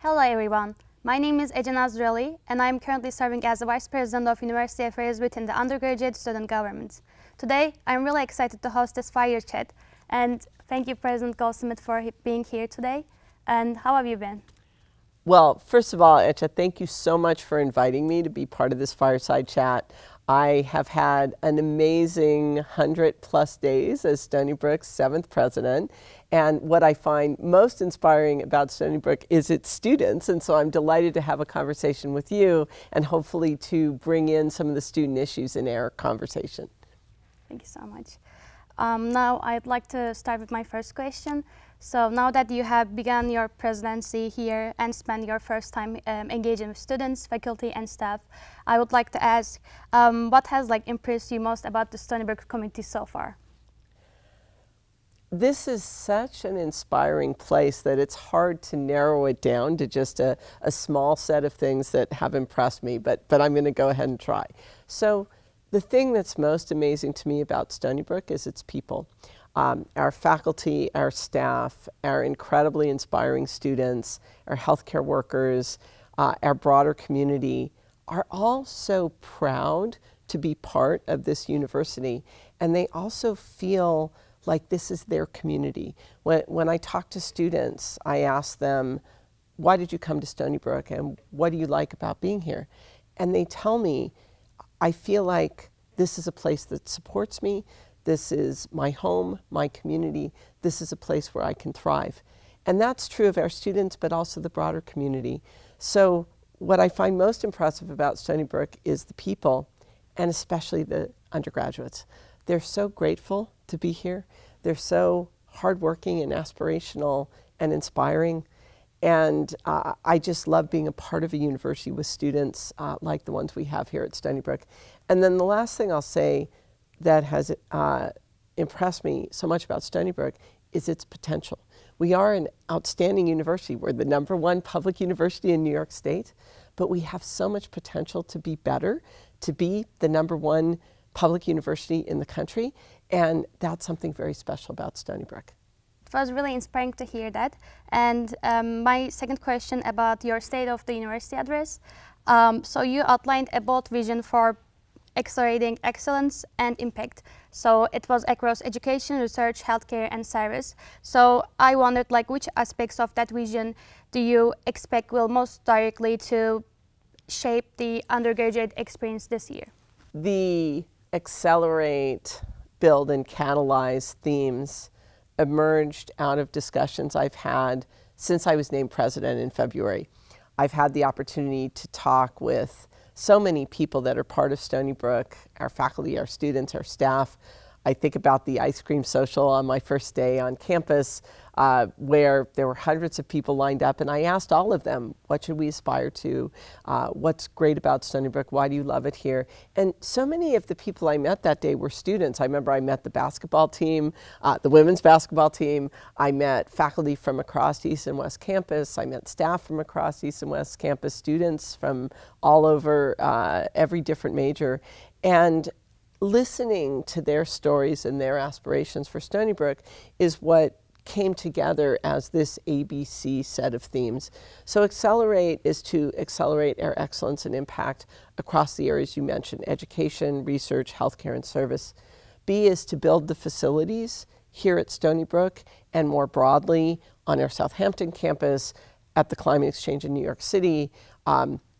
Hello everyone, my name is Ece Naz Durali and I am currently serving as the Vice President of University Affairs within the Undergraduate Student Government. Today, I'm really excited to host this Fire Chat, and thank you President Goldsmith for being here today. And how have you been? Well, first of all, Ece, thank you so much for inviting me to be part of this Fireside Chat. I have had an amazing 100+ days as Stony Brook's 7th president. And what I find most inspiring about Stony Brook is its students. And so I'm delighted to have a conversation with you and hopefully to bring in some of the student issues in our conversation. Thank you so much. Now I'd like to start with my first question. So now that you have begun your presidency here and spent your first time engaging with students, faculty and staff, I would like to ask, what has impressed you most about the Stony Brook community so far? This is such an inspiring place that it's hard to narrow it down to just a small set of things that have impressed me, but I'm going to go ahead and try. So the thing that's most amazing to me about Stony Brook is its people. Our faculty, our staff, our incredibly inspiring students, our healthcare workers, our broader community are all so proud to be part of this university, and they also feel like this is their community. When I talk to students, I ask them, why did you come to Stony Brook and what do you like about being here? And they tell me, I feel like this is a place that supports me. This is my home, my community. This is a place where I can thrive. And that's true of our students, but also the broader community. So what I find most impressive about Stony Brook is the people, and especially the undergraduates. They're so grateful to be here. They're so hardworking and aspirational and inspiring. And I just love being a part of a university with students like the ones we have here at Stony Brook. And then the last thing I'll say that has impressed me so much about Stony Brook is its potential. We are an outstanding university. We're the #1 public university in New York State, but we have so much potential to be better, to be the #1 public university in the country, and that's something very special about Stony Brook. It was really inspiring to hear that. And my second question about your State of the University address. So you outlined a bold vision for accelerating excellence and impact. So it was across education, research, healthcare, and service. So I wondered, which aspects of that vision do you expect will most directly to shape the undergraduate experience this year? The accelerate, build, and catalyze themes emerged out of discussions I've had since I was named president in February. I've had the opportunity to talk with so many people that are part of Stony Brook, our faculty, our students, our staff. I think about the ice cream social on my first day on campus, where there were hundreds of people lined up, and I asked all of them, what should we aspire to? What's great about Stony Brook? Why do you love it here? And so many of the people I met that day were students. I remember I met the basketball team, the women's basketball team. I met faculty from across East and West Campus. I met staff from across East and West Campus, students from all over every different major. And listening to their stories and their aspirations for Stony Brook is what came together as this ABC set of themes. So accelerate is to accelerate our excellence and impact across the areas you mentioned, education, research, healthcare, and service. B is to build the facilities here at Stony Brook and more broadly on our Southampton campus, at the Climate Exchange in New York City,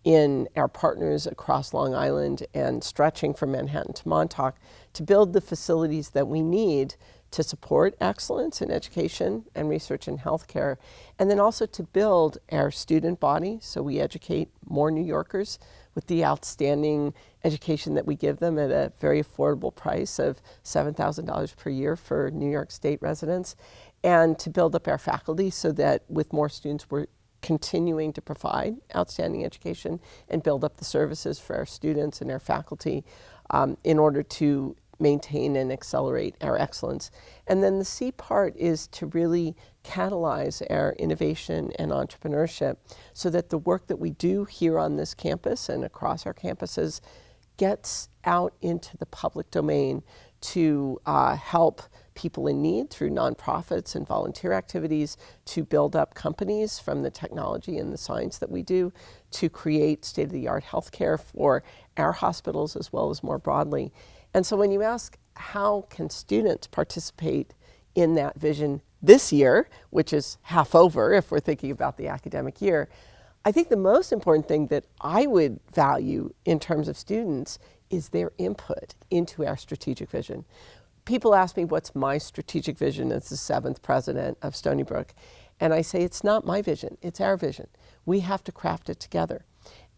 in our partners across Long Island and stretching from Manhattan to Montauk, to build the facilities that we need to support excellence in education and research in healthcare, and then also to build our student body so we educate more New Yorkers with the outstanding education that we give them at a very affordable price of $7,000 per year for New York State residents, and to build up our faculty so that with more students we're continuing to provide outstanding education and build up the services for our students and our faculty in order to maintain and accelerate our excellence. And then the C part is to really catalyze our innovation and entrepreneurship so that the work that we do here on this campus and across our campuses gets out into the public domain to help people in need through nonprofits and volunteer activities, to build up companies from the technology and the science that we do, to create state-of-the-art healthcare for our hospitals as well as more broadly. And so when you ask how can students participate in that vision this year, which is half over if we're thinking about the academic year, I think the most important thing that I would value in terms of students is their input into our strategic vision. People ask me what's my strategic vision as the 7th president of Stony Brook, and I say it's not my vision, it's our vision. We have to craft it together.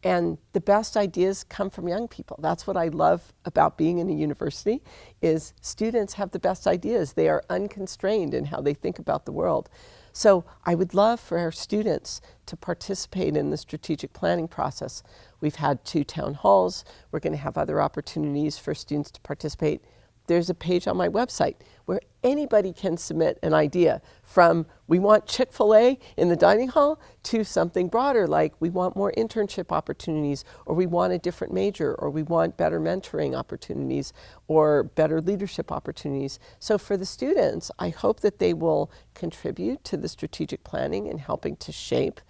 And the best ideas come from young people. That's what I love about being in a university, is students have the best ideas. They are unconstrained in how they think about the world. So I would love for our students to participate in the strategic planning process. We've had 2 town halls. We're going to have other opportunities for students to participate. There's a page on my website where anybody can submit an idea, from we want Chick-fil-A in the dining hall to something broader like we want more internship opportunities, or we want a different major, or we want better mentoring opportunities or better leadership opportunities. So for the students, I hope that they will contribute to the strategic planning and helping to shape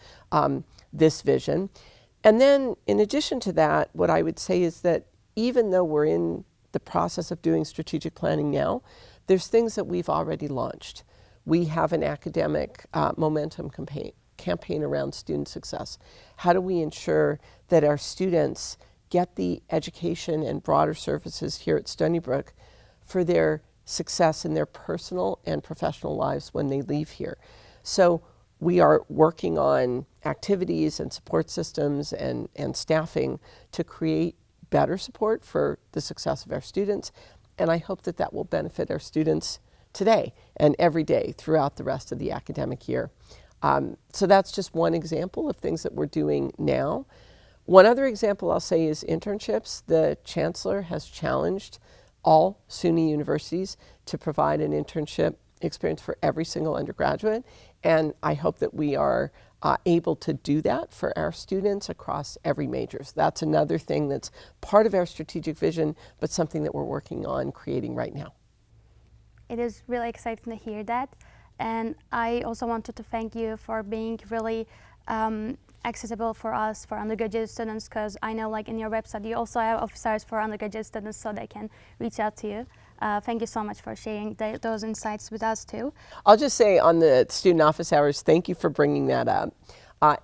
this vision. And then in addition to that, what I would say is that even though we're in the process of doing strategic planning now, there's things that we've already launched. We have an academic momentum campaign around student success. How do we ensure that our students get the education and broader services here at Stony Brook for their success in their personal and professional lives when they leave here? So we are working on activities and support systems and staffing to create better support for the success of our students, and I hope that that will benefit our students today and every day throughout the rest of the academic year. So that's just one example of things that we're doing now. One other example I'll say is internships. The Chancellor has challenged all SUNY universities to provide an internship experience for every single undergraduate, and I hope that we are able to do that for our students across every major. So that's another thing that's part of our strategic vision, but something that we're working on creating right now. It is really exciting to hear that. And I also wanted to thank you for being really accessible for us, for undergraduate students, because I know like in your website you also have officers for undergraduate students so they can reach out to you. Thank you so much for sharing those insights with us too. I'll just say on the student office hours, thank you for bringing that up.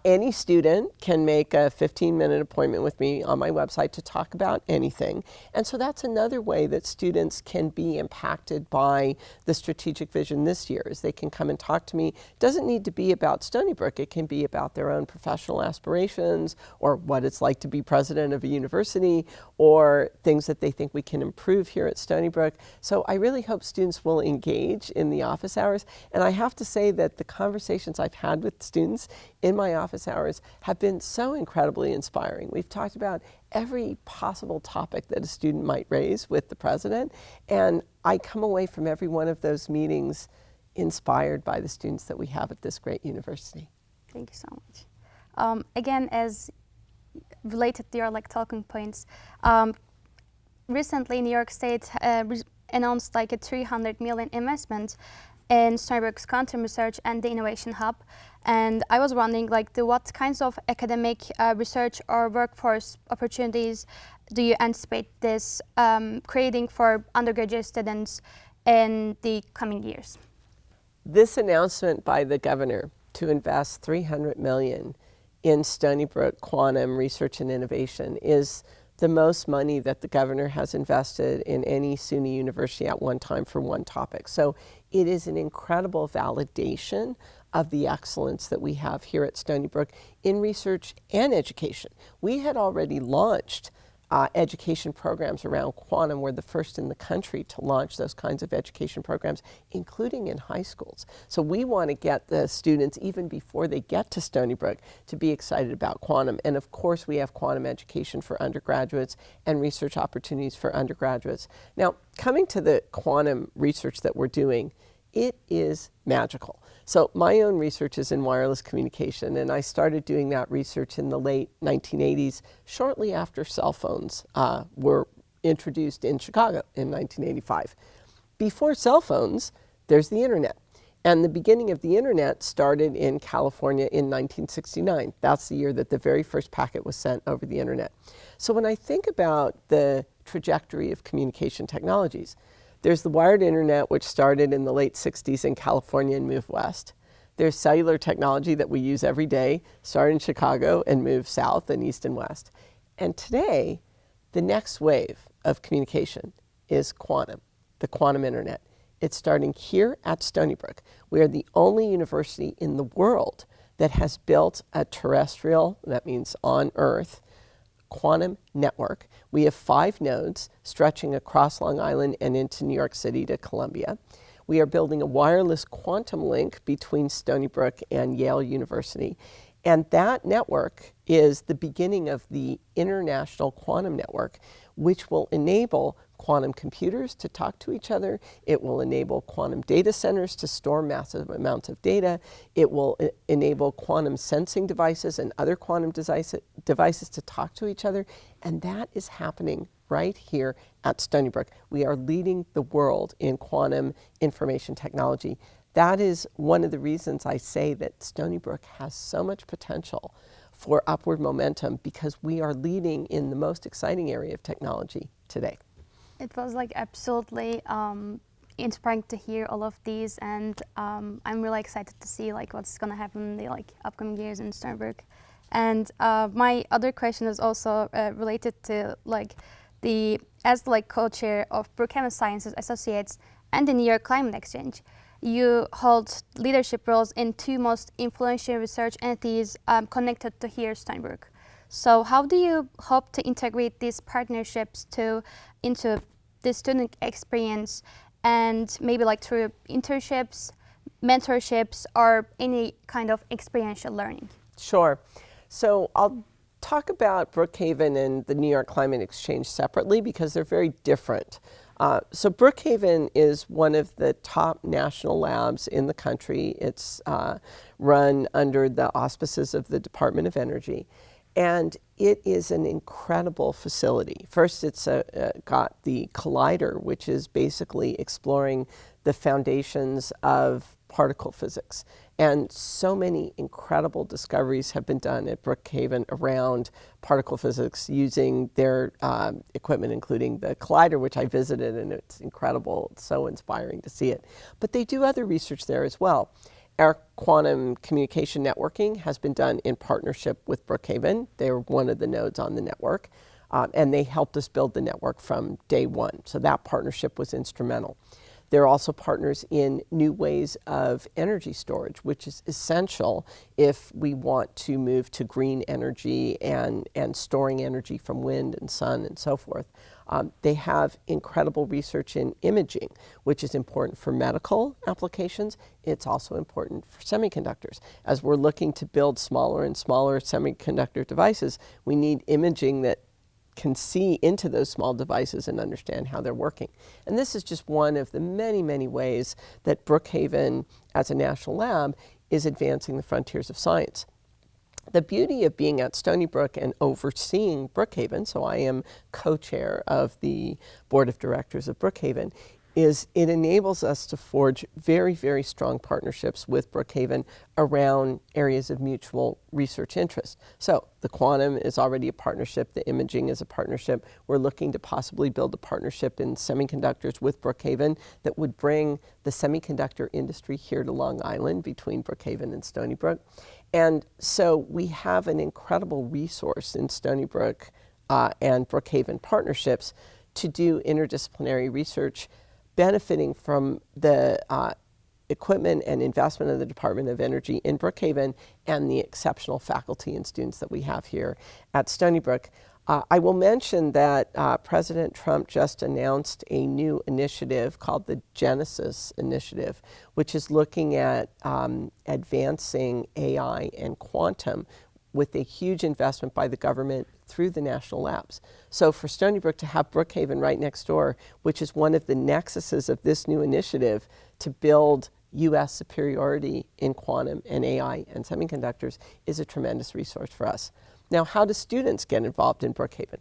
Any student can make a 15-minute appointment with me on my website to talk about anything. And so that's another way that students can be impacted by the strategic vision this year, is they can come and talk to me. It doesn't need to be about Stony Brook. It can be about their own professional aspirations, or what it's like to be president of a university, or things that they think we can improve here at Stony Brook. So I really hope students will engage in the office hours. And I have to say that the conversations I've had with students in my office hours have been so incredibly inspiring. We've talked about every possible topic that a student might raise with the president, and I come away from every one of those meetings inspired by the students that we have at this great university. Thank you so much. Again, as related to your talking points, recently New York State announced a $300 million investment in Stony Brook's quantum research and the innovation hub. And I was wondering, what kinds of academic research or workforce opportunities do you anticipate this creating for undergraduate students in the coming years? This announcement by the governor to invest $300 million in Stony Brook quantum research and innovation is the most money that the governor has invested in any SUNY university at one time for one topic. So it is an incredible validation of the excellence that we have here at Stony Brook in research and education. We had already launched education programs around quantum. We're the first in the country to launch those kinds of education programs, including in high schools. So we want to get the students, even before they get to Stony Brook, to be excited about quantum. And of course, we have quantum education for undergraduates and research opportunities for undergraduates. Now, coming to the quantum research that we're doing, it is magical. So my own research is in wireless communication, and I started doing that research in the late 1980s, shortly after cell phones were introduced in Chicago in 1985. Before cell phones, there's the internet. And the beginning of the internet started in California in 1969. That's the year that the very first packet was sent over the internet. So when I think about the trajectory of communication technologies, there's the wired internet, which started in the late 60s in California and moved west. There's cellular technology that we use every day, started in Chicago and moved south and east and west. And today, the next wave of communication is quantum, the quantum internet. It's starting here at Stony Brook. We are the only university in the world that has built a terrestrial, that means on Earth, quantum network. We have 5 nodes stretching across Long Island and into New York City to Columbia. We are building a wireless quantum link between Stony Brook and Yale University. And that network is the beginning of the International Quantum Network, which will enable quantum computers to talk to each other. It will enable quantum data centers to store massive amounts of data. It will enable quantum sensing devices and other quantum devices to talk to each other. And that is happening right here at Stony Brook. We are leading the world in quantum information technology. That is one of the reasons I say that Stony Brook has so much potential for upward momentum, because we are leading in the most exciting area of technology today. It was like absolutely inspiring to hear all of these, and I'm really excited to see like what's going to happen in the like upcoming years in Stony Brook. And my other question is also related to like as like co-chair of Brookhaven Sciences Associates and the New York Climate Exchange. You hold leadership roles in 2 most influential research entities connected to here, Stony Brook. So how do you hope to integrate these partnerships into the student experience, and maybe like through internships, mentorships, or any kind of experiential learning? Sure. So I'll talk about Brookhaven and the New York Climate Exchange separately because they're very different. So Brookhaven is one of the top national labs in the country. It's run under the auspices of the Department of Energy. And it is an incredible facility. First, it's got the collider, which is basically exploring the foundations of particle physics. And so many incredible discoveries have been done at Brookhaven around particle physics using their equipment, including the collider, which I visited, and it's incredible. It's so inspiring to see it. But they do other research there as well. Our quantum communication networking has been done in partnership with Brookhaven. They're one of the nodes on the network, and they helped us build the network from day one. So that partnership was instrumental. They're also partners in new ways of energy storage, which is essential if we want to move to green energy and storing energy from wind and sun and so forth. They have incredible research in imaging, which is important for medical applications. It's also important for semiconductors. As we're looking to build smaller and smaller semiconductor devices, we need imaging that can see into those small devices and understand how they're working. And this is just one of the many, many ways that Brookhaven, as a national lab, is advancing the frontiers of science. The beauty of being at Stony Brook and overseeing Brookhaven, so I am co-chair of the board of directors of Brookhaven, is it enables us to forge very, very strong partnerships with Brookhaven around areas of mutual research interest. So the quantum is already a partnership, the imaging is a partnership. We're looking to possibly build a partnership in semiconductors with Brookhaven that would bring the semiconductor industry here to Long Island between Brookhaven and Stony Brook. And so we have an incredible resource in Stony Brook and Brookhaven partnerships to do interdisciplinary research, benefiting from the equipment and investment of the Department of Energy in Brookhaven and the exceptional faculty and students that we have here at Stony Brook. I will mention that President Trump just announced a new initiative called the Genesis Initiative, which is looking at advancing AI and quantum with a huge investment by the government through the national labs. So for Stony Brook to have Brookhaven right next door, which is one of the nexuses of this new initiative to build U.S. superiority in quantum and AI and semiconductors, is a tremendous resource for us. Now, how do students get involved in Brookhaven?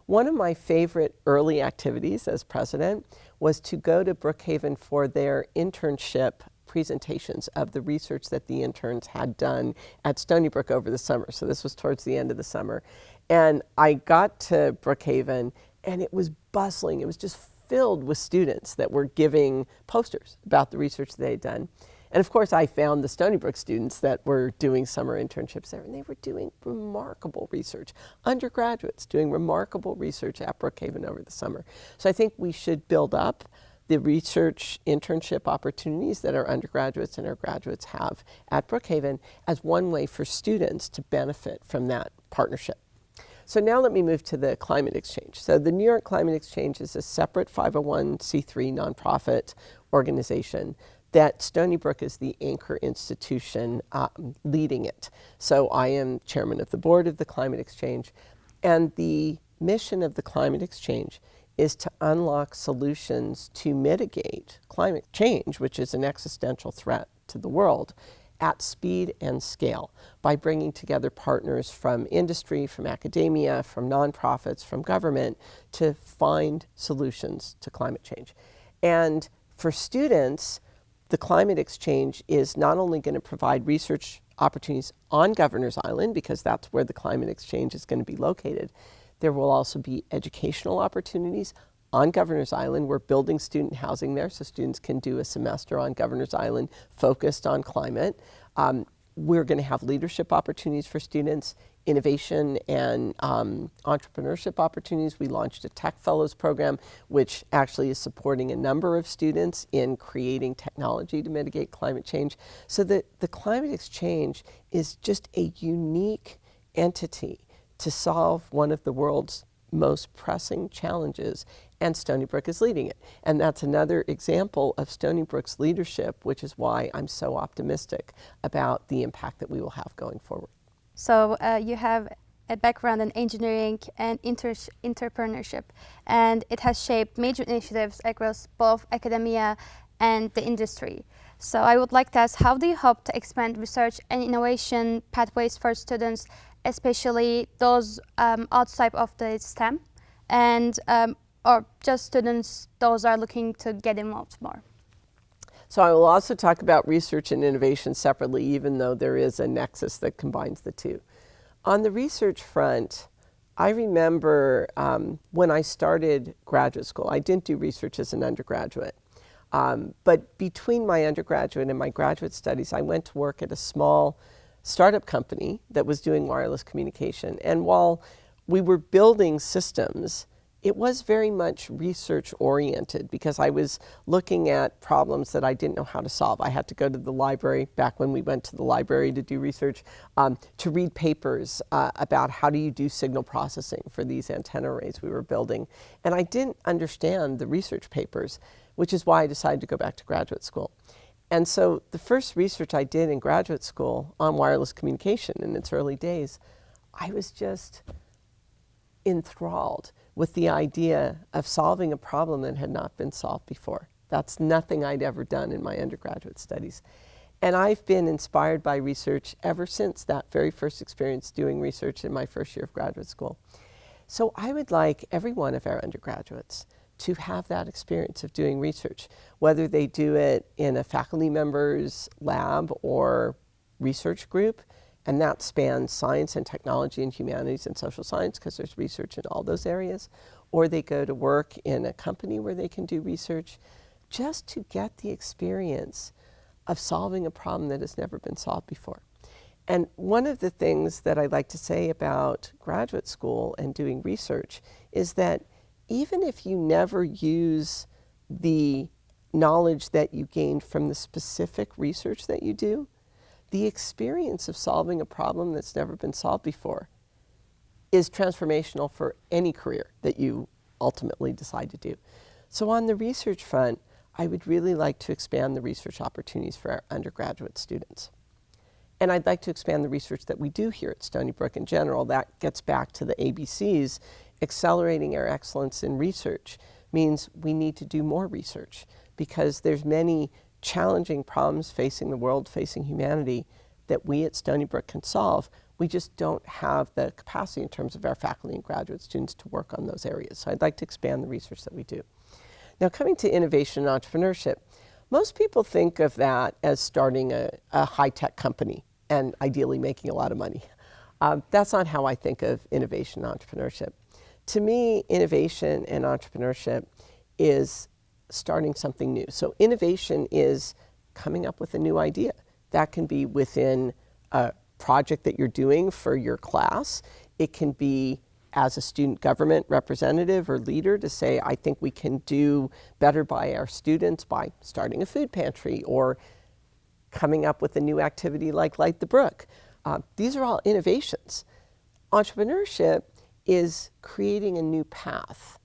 One of my favorite early activities as president was to go to Brookhaven for their internship presentations of the research that the interns had done at Stony Brook over the summer. So this was towards the end of the summer. And I got to Brookhaven and it was bustling. It was just filled with students that were giving posters about the research they had done. And of course, I found the Stony Brook students that were doing summer internships there, and they were doing remarkable research. Undergraduates doing remarkable research at Brookhaven over the summer. So I think we should build up the research internship opportunities that our undergraduates and our graduates have at Brookhaven as one way for students to benefit from that partnership. So now let me move to the Climate Exchange. So the New York Climate Exchange is a separate 501c3 nonprofit organization that Stony Brook is the anchor institution leading it. So I am chairman of the board of the Climate Exchange, and the mission of the Climate Exchange is to unlock solutions to mitigate climate change, which is an existential threat to the world, at speed and scale by bringing together partners from industry, from academia, from nonprofits, from government to find solutions to climate change. And for students, the Climate Exchange is not only going to provide research opportunities on Governor's Island, because that's where the Climate Exchange is going to be located. There will also be educational opportunities on Governor's Island. We're building student housing there, so students can do a semester on Governor's Island focused on climate. We're going to have leadership opportunities for students, innovation and entrepreneurship opportunities. We launched a Tech Fellows program, which actually is supporting a number of students in creating technology to mitigate climate change. So the Climate Exchange is just a unique entity to solve one of the world's most pressing challenges, and Stony Brook is leading it. And that's another example of Stony Brook's leadership, which is why I'm so optimistic about the impact that we will have going forward. So you have a background in engineering and entrepreneurship, and it has shaped major initiatives across both academia and the industry. So I would like to ask, how do you hope to expand research and innovation pathways for students, especially those outside of the STEM, and or just students those are looking to get involved more? So I will also talk about research and innovation separately, even though there is a nexus that combines the two. On the research front, I remember when I started graduate school, I didn't do research as an undergraduate. But between my undergraduate and my graduate studies, I went to work at a small startup company that was doing wireless communication. And while we were building systems, it was very much research oriented because I was looking at problems that I didn't know how to solve. I had to go to the library, back when we went to the library to do research, to read papers about how do you do signal processing for these antenna arrays we were building. And I didn't understand the research papers, which is why I decided to go back to graduate school. And so the first research I did in graduate school on wireless communication in its early days, I was just enthralled with the idea of solving a problem that had not been solved before. That's nothing I'd ever done in my undergraduate studies. And I've been inspired by research ever since that very first experience doing research in my first year of graduate school. So I would like every one of our undergraduates to have that experience of doing research, whether they do it in a faculty member's lab or research group, and that spans science and technology and humanities and social science, because there's research in all those areas, or they go to work in a company where they can do research, just to get the experience of solving a problem that has never been solved before. And one of the things that I like to say about graduate school and doing research is that even if you never use the knowledge that you gained from the specific research that you do, the experience of solving a problem that's never been solved before is transformational for any career that you ultimately decide to do. So on the research front, I would really like to expand the research opportunities for our undergraduate students. And I'd like to expand the research that we do here at Stony Brook in general. That gets back to the ABCs. Accelerating our excellence in research means we need to do more research, because there's many challenging problems facing the world, facing humanity, that we at Stony Brook can solve We just don't have the capacity in terms of our faculty and graduate students to work on those areas. So I'd like to expand the research that we do. Now, coming to innovation and entrepreneurship, most people think of that as starting a high-tech company and ideally making a lot of money. That's not how I think of innovation and entrepreneurship. To me, innovation and entrepreneurship is starting something new. So innovation is coming up with a new idea. That can be within a project that you're doing for your class. It can be as a student government representative or leader to say, I think we can do better by our students by starting a food pantry or coming up with a new activity like Light the Brook. These are all innovations. Entrepreneurship is creating a new path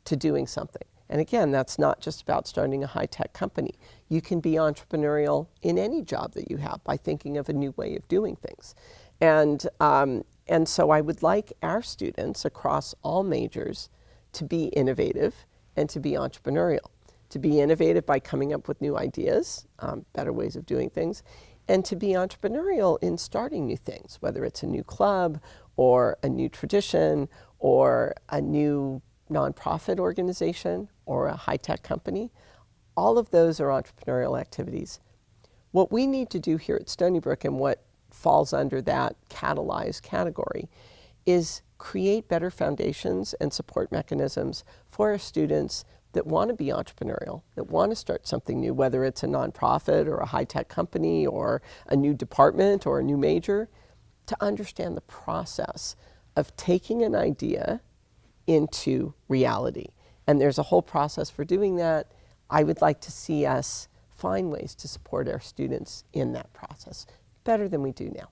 to doing something. And again, that's not just about starting a high-tech company. You can be entrepreneurial in any job that you have by thinking of a new way of doing things. And so I would like our students across all majors to be innovative and to be entrepreneurial. To be innovative by coming up with new ideas, better ways of doing things, and to be entrepreneurial in starting new things, whether it's a new club or a new tradition or a new nonprofit organization or a high-tech company. All of those are entrepreneurial activities. What we need to do here at Stony Brook, and what falls under that catalyze category, is create better foundations and support mechanisms for our students that want to be entrepreneurial, that want to start something new, whether it's a nonprofit or a high-tech company or a new department or a new major, to understand the process of taking an idea into reality. And there's a whole process for doing that. I would like to see us find ways to support our students in that process better than we do now.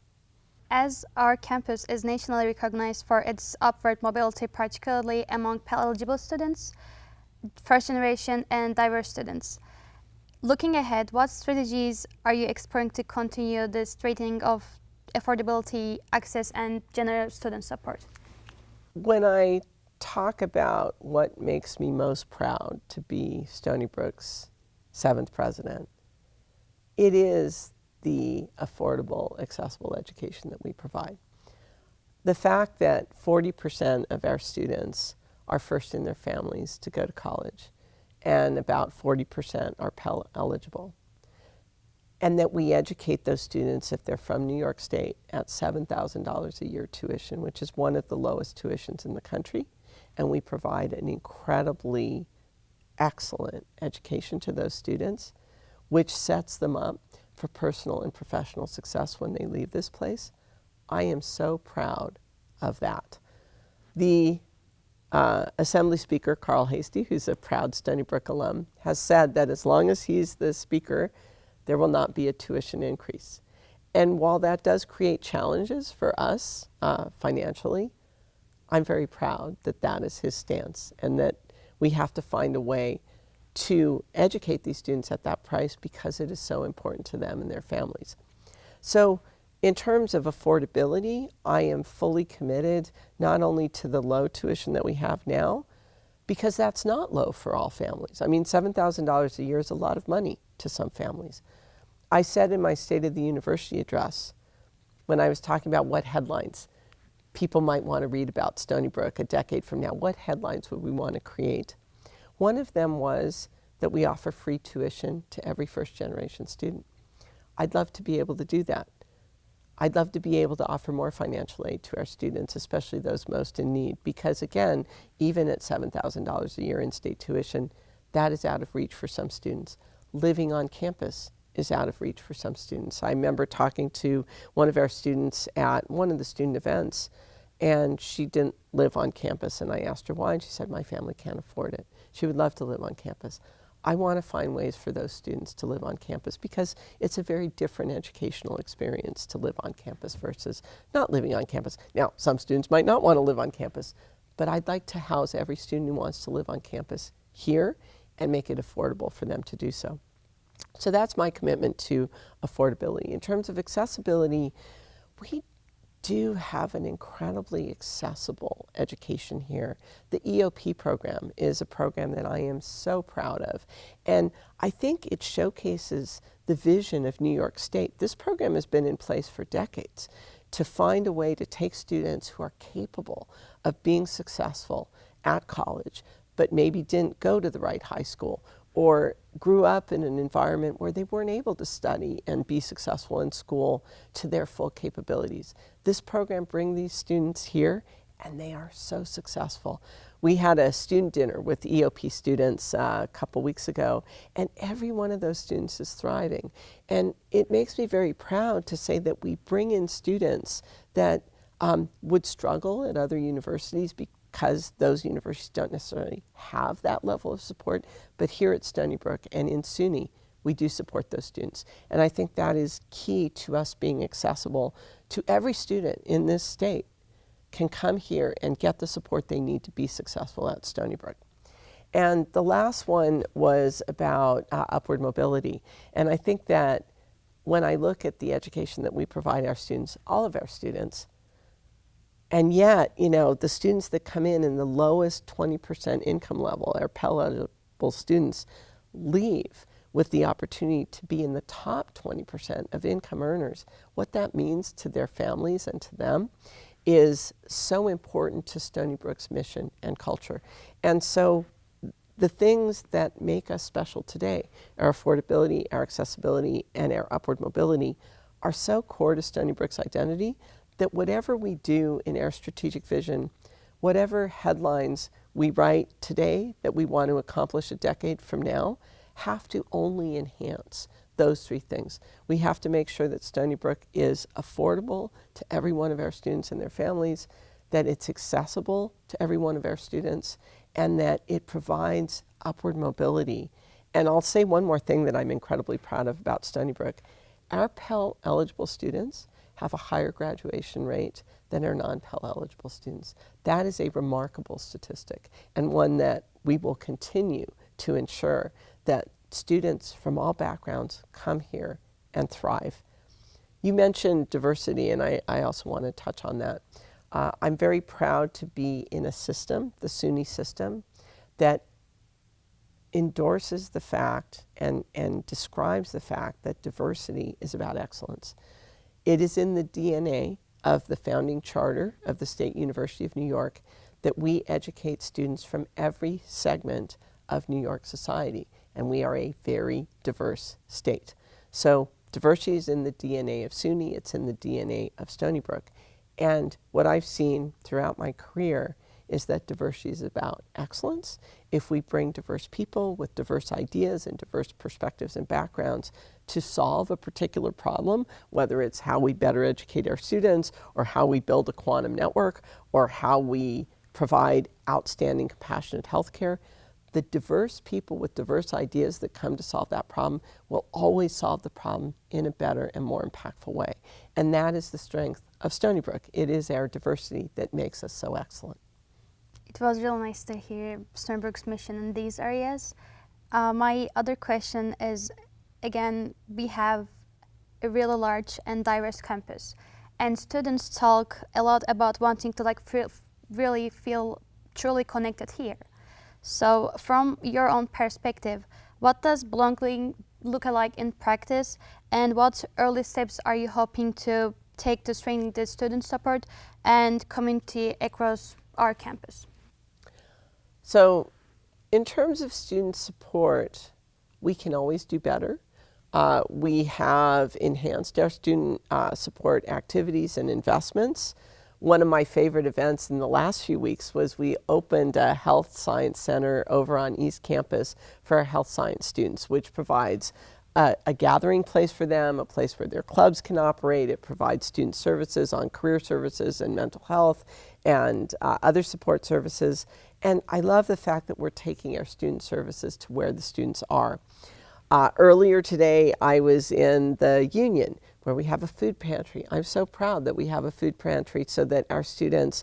As our campus is nationally recognized for its upward mobility, particularly among Pell-eligible students, first generation and diverse students, looking ahead, what strategies are you exploring to continue the straightening of affordability, access, and general student support? When I talk about what makes me most proud to be Stony Brook's 7th president, it is the affordable, accessible education that we provide. The fact that 40% of our students are first in their families to go to college, and about 40% are Pell eligible, and that we educate those students, if they're from New York State, at $7,000 a year tuition, which is one of the lowest tuitions in the country, and we provide an incredibly excellent education to those students, which sets them up for personal and professional success when they leave this place. I am so proud of that. The Assembly Speaker, Carl Hastie, who's a proud Stony Brook alum, has said that as long as he's the speaker, there will not be a tuition increase. And while that does create challenges for us financially, I'm very proud that that is his stance and that we have to find a way to educate these students at that price because it is so important to them and their families. So in terms of affordability, I am fully committed not only to the low tuition that we have now, because that's not low for all families. I mean, $7,000 a year is a lot of money to some families. I said in my State of the University address, when I was talking about what headlines people might want to read about Stony Brook a decade from now, what headlines would we want to create? One of them was that we offer free tuition to every first-generation student. I'd love to be able to do that. I'd love to be able to offer more financial aid to our students, especially those most in need, because again, even at $7,000 a year in state tuition, that is out of reach for some students. Living on campus is out of reach for some students. I remember talking to one of our students at one of the student events, and she didn't live on campus, and I asked her why, and she said, my family can't afford it. She would love to live on campus. I want to find ways for those students to live on campus because it's a very different educational experience to live on campus versus not living on campus. Now, some students might not want to live on campus, but I'd like to house every student who wants to live on campus here and make it affordable for them to do so. So that's my commitment to affordability. In terms of accessibility, we do have an incredibly accessible education here. The EOP program is a program that I am so proud of, and I think it showcases the vision of New York State. This program has been in place for decades to find a way to take students who are capable of being successful at college, but maybe didn't go to the right high school or grew up in an environment where they weren't able to study and be successful in school to their full capabilities. This program brings these students here, and they are so successful. We had a student dinner with EOP students a couple weeks ago, and every one of those students is thriving. And it makes me very proud to say that we bring in students that would struggle at other universities because those universities don't necessarily have that level of support. But here at Stony Brook and in SUNY, we do support those students. And I think that is key to us being accessible to every student in this state can come here and get the support they need to be successful at Stony Brook. And the last one was about upward mobility. And I think that when I look at the education that we provide our students, all of our students, and yet, you know, the students that come in the lowest 20% income level, our Pell eligible students, leave with the opportunity to be in the top 20% of income earners. What that means to their families and to them is so important to Stony Brook's mission and culture. And so the things that make us special today, our affordability, our accessibility, and our upward mobility, are so core to Stony Brook's identity that whatever we do in our strategic vision, whatever headlines we write today that we want to accomplish a decade from now, have to only enhance those three things. We have to make sure that Stony Brook is affordable to every one of our students and their families, that it's accessible to every one of our students, and that it provides upward mobility. And I'll say one more thing that I'm incredibly proud of about Stony Brook. Our Pell eligible students have a higher graduation rate than our non-Pell eligible students. That is a remarkable statistic, and one that we will continue to ensure that students from all backgrounds come here and thrive. You mentioned diversity, and I also want to touch on that. I'm very proud to be in a system, the SUNY system, that endorses the fact and describes the fact that diversity is about excellence. It is in the DNA of the founding charter of the State University of New York that we educate students from every segment of New York society, and we are a very diverse state. So diversity is in the DNA of SUNY, it's in the DNA of Stony Brook. And what I've seen throughout my career is that diversity is about excellence. If we bring diverse people with diverse ideas and diverse perspectives and backgrounds to solve a particular problem, whether it's how we better educate our students, or how we build a quantum network, or how we provide outstanding compassionate healthcare, the diverse people with diverse ideas that come to solve that problem will always solve the problem in a better and more impactful way. And that is the strength of Stony Brook. It is our diversity that makes us so excellent. It was really nice to hear Stony Brook's mission in these areas. My other question is, again, we have a really large and diverse campus, and students talk a lot about wanting to really feel truly connected here. So from your own perspective, what does belonging look like in practice, and what early steps are you hoping to take to strengthen the student support and community across our campus? So in terms of student support, we can always do better. We have enhanced our student support activities and investments. One of my favorite events in the last few weeks was we opened a health science center over on East Campus for our health science students, which provides a gathering place for them, a place where their clubs can operate. It provides student services on career services and mental health and other support services. And I love the fact that we're taking our student services to where the students are. Earlier today, I was in the Union, where we have a food pantry. I'm so proud that we have a food pantry so that our students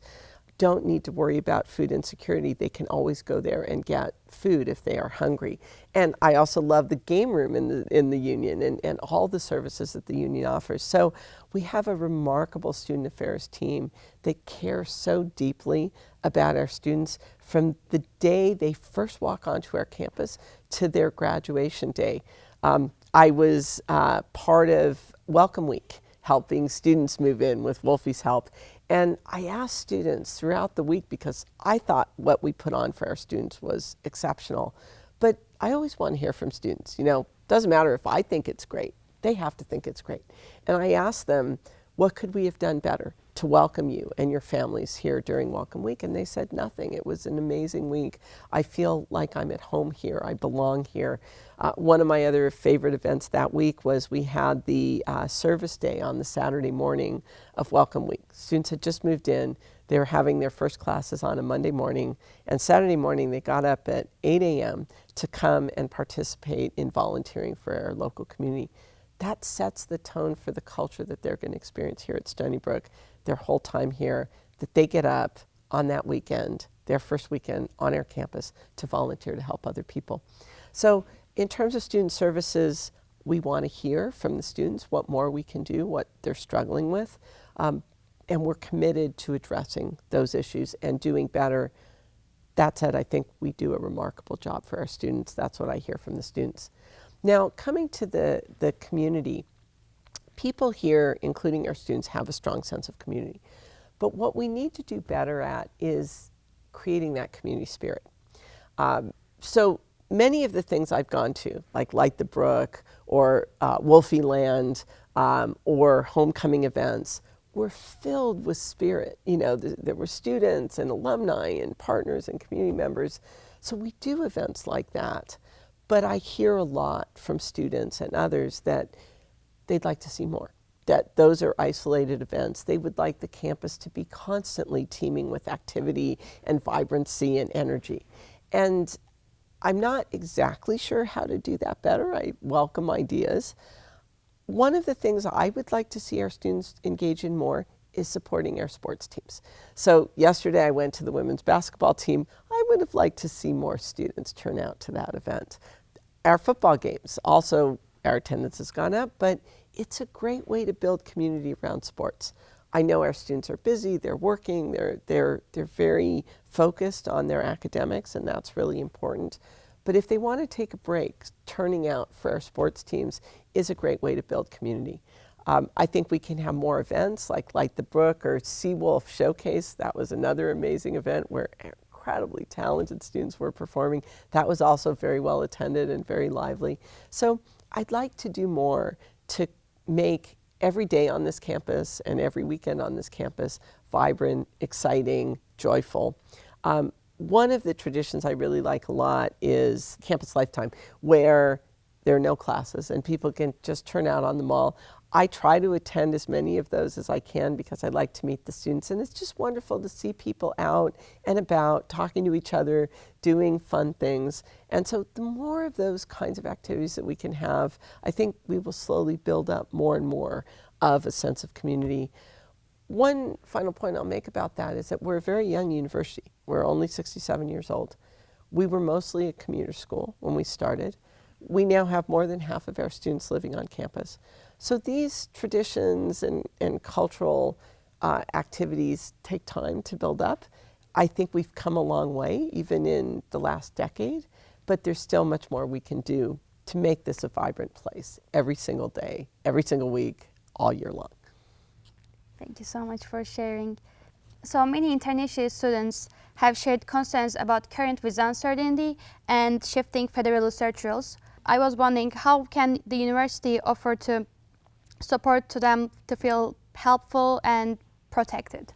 don't need to worry about food insecurity. They can always go there and get food if they are hungry. And I also love the game room in the Union and all the services that the Union offers. So we have a remarkable student affairs team that cares so deeply about our students from the day they first walk onto our campus to their graduation day. I was part of Welcome Week, helping students move in with Wolfie's help. And I asked students throughout the week, because I thought what we put on for our students was exceptional. But I always want to hear from students. You know, doesn't matter if I think it's great. They have to think it's great. And I asked them, what could we have done better to welcome you and your families here during Welcome Week? And they said nothing. It was an amazing week. I feel like I'm at home here. I belong here. One of my other favorite events that week was we had the service day on the Saturday morning of Welcome Week. Students had just moved in. They were having their first classes on a Monday morning, and Saturday morning they got up at 8 a.m. to come and participate in volunteering for our local community. That sets the tone for the culture that they're going to experience here at Stony Brook their whole time here, that they get up on that weekend, their first weekend on our campus, to volunteer to help other people. So in terms of student services, we want to hear from the students what more we can do, what they're struggling with, and we're committed to addressing those issues and doing better. That said, I think we do a remarkable job for our students. That's what I hear from the students. Now, coming to the community, people here, including our students, have a strong sense of community. But what we need to do better at is creating that community spirit. So many of the things I've gone to, like Light the Brook or Wolfie Land or homecoming events, were filled with spirit. You know, there were students and alumni and partners and community members. So we do events like that. But I hear a lot from students and others that they'd like to see more, that those are isolated events. They would like the campus to be constantly teeming with activity and vibrancy and energy. And I'm not exactly sure how to do that better. I welcome ideas. One of the things I would like to see our students engage in more is supporting our sports teams. So yesterday I went to the women's basketball team. I would have liked to see more students turn out to that event. Our football games, also our attendance has gone up, but it's a great way to build community around sports. I know our students are busy, they're working, they're very focused on their academics, and that's really important. But if they want to take a break, turning out for our sports teams is a great way to build community. I think we can have more events like Light the Brook or Seawolf Showcase. That was another amazing event where incredibly talented students were performing. That was also very well attended and very lively. So I'd like to do more to make every day on this campus and every weekend on this campus vibrant, exciting, joyful. One of the traditions I really like a lot is Campus Lifetime, where there are no classes and people can just turn out on the mall. I try to attend as many of those as I can because I like to meet the students, and it's just wonderful to see people out and about, talking to each other, doing fun things. And so the more of those kinds of activities that we can have, I think we will slowly build up more and more of a sense of community. One final point I'll make about that is that we're a very young university. We're only 67 years old. We were mostly a commuter school when we started. We now have more than half of our students living on campus. So these traditions and cultural activities take time to build up. I think we've come a long way, even in the last decade, but there's still much more we can do to make this a vibrant place every single day, every single week, all year long. Thank you so much for sharing. So many international students have shared concerns about current visa uncertainty and shifting federal research rules. I was wondering, how can the university offer to support to them to feel helpful and protected?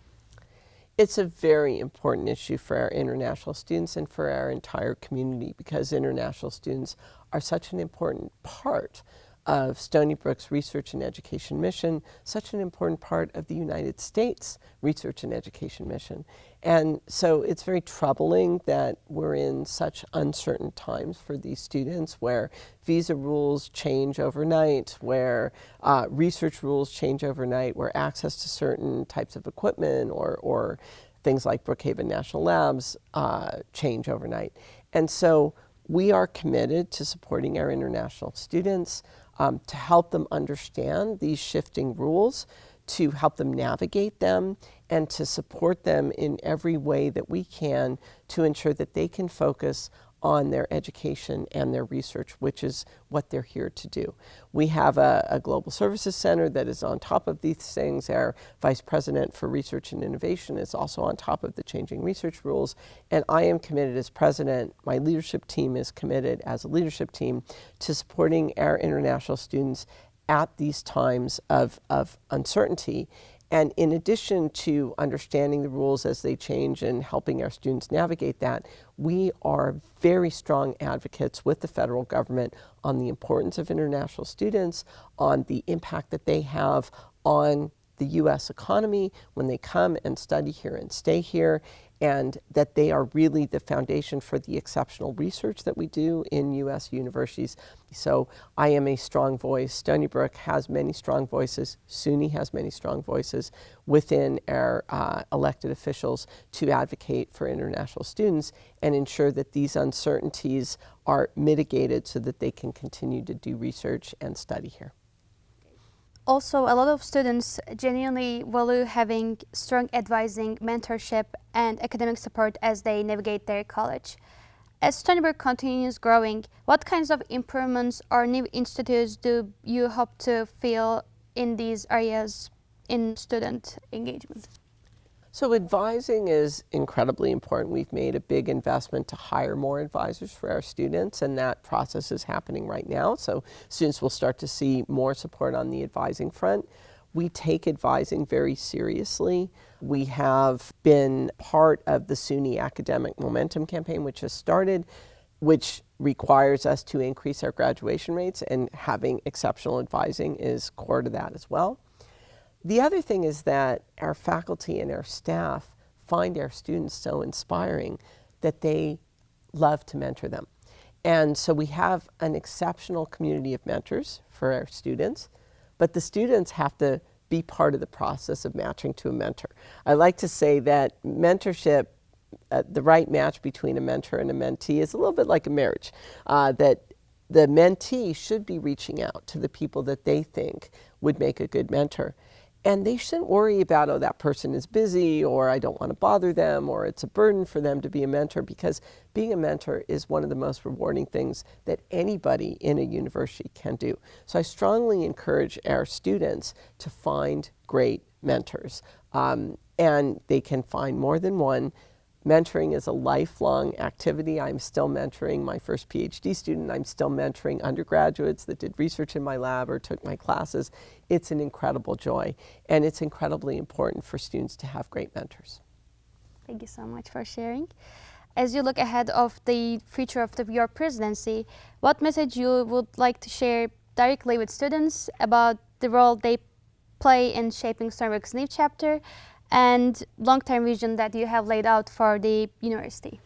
It's a very important issue for our international students and for our entire community, because international students are such an important part of Stony Brook's research and education mission, such an important part of the United States research and education mission. And so it's very troubling that we're in such uncertain times for these students, where visa rules change overnight, where research rules change overnight, where access to certain types of equipment or things like Brookhaven National Labs change overnight. And so we are committed to supporting our international students, to help them understand these shifting rules, to help them navigate them, and to support them in every way that we can to ensure that they can focus on their education and their research, which is what they're here to do. We have a Global Services Center that is on top of these things. Our Vice President for Research and Innovation is also on top of the changing research rules. And I am committed as president, my leadership team is committed as a leadership team to supporting our international students at these times of uncertainty. And in addition to understanding the rules as they change and helping our students navigate that, we are very strong advocates with the federal government on the importance of international students, on the impact that they have on the U.S. economy when they come and study here and stay here, and that they are really the foundation for the exceptional research that we do in U.S. universities. So I am a strong voice. Stony Brook has many strong voices. SUNY has many strong voices within our elected officials to advocate for international students and ensure that these uncertainties are mitigated so that they can continue to do research and study here. Also, a lot of students genuinely value having strong advising, mentorship, and academic support as they navigate their college. As Stony Brook continues growing, what kinds of improvements or new institutes do you hope to fill in these areas in student engagement? So advising is incredibly important. We've made a big investment to hire more advisors for our students, and that process is happening right now. So students will start to see more support on the advising front. We take advising very seriously. We have been part of the SUNY Academic Momentum Campaign, which has started, which requires us to increase our graduation rates, and having exceptional advising is core to that as well. The other thing is that our faculty and our staff find our students so inspiring that they love to mentor them. And so we have an exceptional community of mentors for our students, but the students have to be part of the process of matching to a mentor. I like to say that mentorship, the right match between a mentor and a mentee, is a little bit like a marriage, that the mentee should be reaching out to the people that they think would make a good mentor. And they shouldn't worry about, oh, that person is busy, or I don't want to bother them, or it's a burden for them to be a mentor, because being a mentor is one of the most rewarding things that anybody in a university can do. So I strongly encourage our students to find great mentors. And they can find more than one. Mentoring is a lifelong activity. I'm still mentoring my first PhD student. I'm still mentoring undergraduates that did research in my lab or took my classes. It's an incredible joy, and it's incredibly important for students to have great mentors. Thank you so much for sharing. As you look ahead of the future of your presidency, what message you would like to share directly with students about the role they play in shaping Stony Brook's new chapter and long-term vision that you have laid out for the university?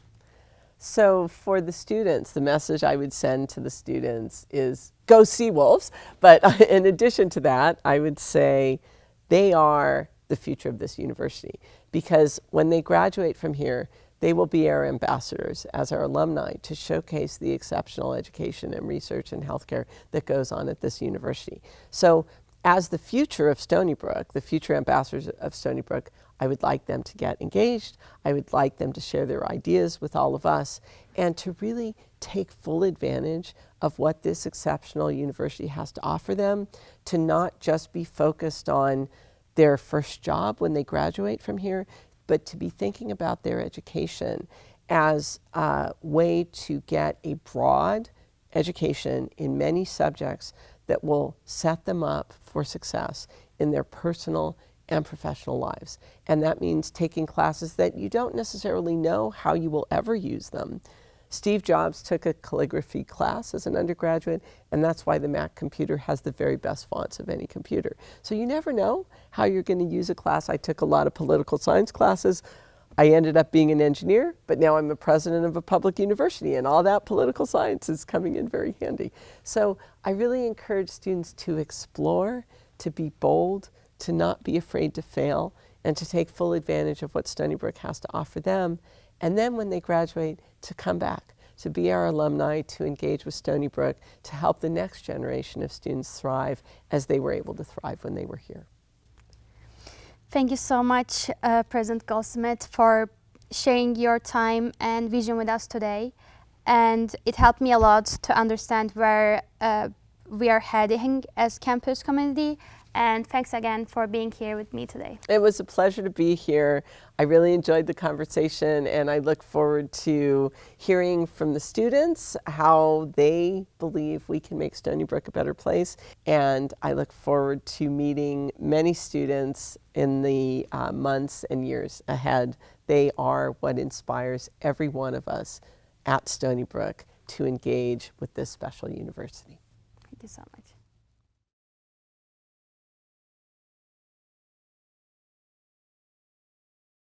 So for the students, the message I would send to the students is go Seawolves. But in addition to that, I would say they are the future of this university, because when they graduate from here, they will be our ambassadors as our alumni to showcase the exceptional education and research and healthcare that goes on at this university. So as the future of Stony Brook, the future ambassadors of Stony Brook, I would like them to get engaged. I would like them to share their ideas with all of us and to really take full advantage of what this exceptional university has to offer them, to not just be focused on their first job when they graduate from here, but to be thinking about their education as a way to get a broad education in many subjects that will set them up for success in their personal and professional lives. And that means taking classes that you don't necessarily know how you will ever use them. Steve Jobs took a calligraphy class as an undergraduate, and that's why the Mac computer has the very best fonts of any computer. So you never know how you're going to use a class. I took a lot of political science classes. I ended up being an engineer, but now I'm a president of a public university, and all that political science is coming in very handy. So I really encourage students to explore, to be bold, to not be afraid to fail, and to take full advantage of what Stony Brook has to offer them. And then when they graduate, to come back, to be our alumni, to engage with Stony Brook, to help the next generation of students thrive as they were able to thrive when they were here. Thank you so much, President Goldsmith, for sharing your time and vision with us today. and it helped me a lot to understand where we are heading as campus community. And thanks again for being here with me today. It was a pleasure to be here. I really enjoyed the conversation, and I look forward to hearing from the students how they believe we can make Stony Brook a better place. And I look forward to meeting many students in the months and years ahead. They are what inspires every one of us at Stony Brook to engage with this special university. Thank you so much.